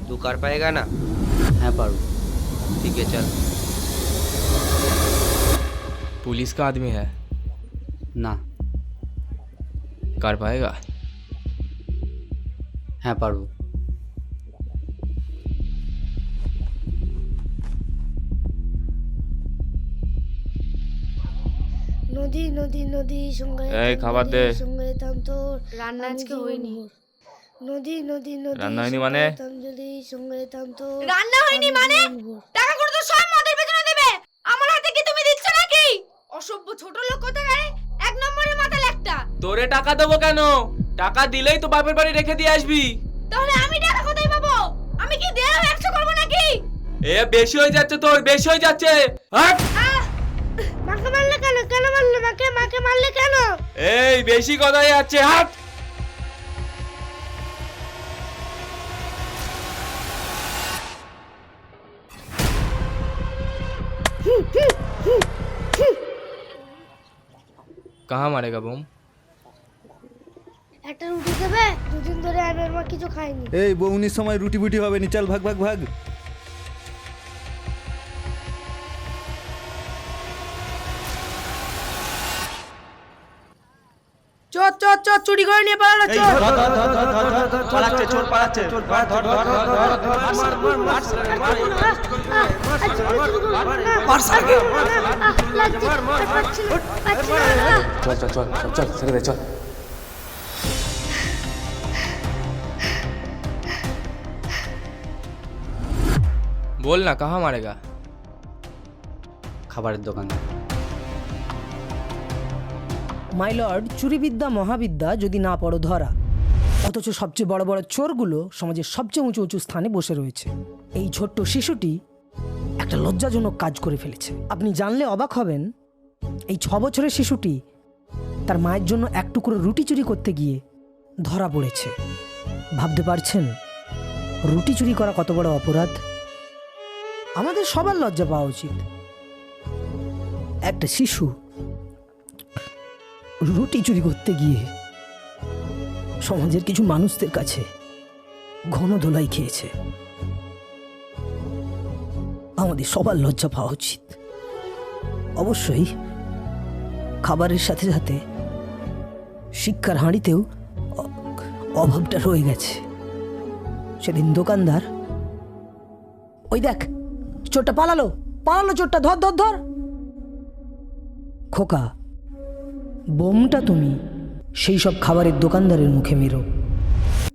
तू कर पाएगा ना? हाँ पारू। ठीक है चल। पुलिस का आदमी है, ना। कर पाएगा? हाँ पारू। নদী নদী নদী সঙ্গে এই খাবার দে। সঙ্গে তান্তর রান্না আজকে হয়নি। নদী নদী নদী রান্না হয়নি মানে? তাঞ্জলি সঙ্গে তান্তর রান্না হয়নি মানে? টাকা করে তো সব মদের পেছনে দেবে, আমার হাতে কি তুমি দিচ্ছ নাকি? অসভ্য ছোট লোক কোথাকারে, এক নম্বরের মাথাল একটা। তোরে টাকা দেবো কেন? টাকা দিলেই তো বাপের বাড়ি রেখে দিয়ে আসবি। তাহলে আমি টাকা কোথায় পাবো? আমি কি দেহ 100 করবো নাকি? এ বেশি হয়ে যাচ্ছে, তোর বেশি হয়ে যাচ্ছে। হাট! মাকে মারলে কেন? কেন মারলে মাকে? মাকে মারলে কেন? এই বেশি কথাই যাচ্ছে, হাট! कहाँ मारेगा बम? একটা রুটি দেবে? দুদিন ধরে আমি আর মা কিছু খাইনি। এই বউনির সময় রুটি বুটি হবে নি, চল ভাগ ভাগ ভাগ। চট চট চট চুরি করে নিয়ে পালালো, চট। পালাচ্ছে চোর, পালাচ্ছে চোর, ধর ধর ধর ধর ধর चल चल चल चल चल चल। बोल ना, कहाँ मारेगा? খাবারের দোকানে। মাই লর্ড, চুরিবিদ্যা মহাবিদ্যা যদি না পড়ো ধরা, অথচ সবচেয়ে বড় বড় চোরগুলো সমাজের সবচেয়ে উঁচু উঁচু স্থানে বসে রয়েছে। এই ছোট্ট শিশুটি একটা লজ্জাজনক কাজ করে ফেলেছে। আপনি জানলে অবাক হবেন, এই 6 বছরের শিশুটি তার মায়ের জন্য এক টুকরো রুটি চুরি করতে গিয়ে ধরা পড়েছে। ভাবতে পারছেন রুটি চুরি করা কত বড় অপরাধ? আমাদের সবার লজ্জা পাওয়া উচিত। একটা শিশু রুটি চুরি করতে গিয়ে সমাজের কিছু মানুষদের কাছে ঘন ধোলাই খেয়েছে। আমাদের সবার লজ্জা পাওয়া উচিত। অবশ্যই খাবারের সাথে সাথে শিক্ষার হাঁড়িতেও অভাবটা রয়ে গেছে। সেদিন দোকানদার, ওই দেখ চোরটা পালালো, পালালো চোরটা, ধর ধর ধর। খোকা, বোমটা তুমি সেই সব খাবারের দোকানদারের মুখে মেরো।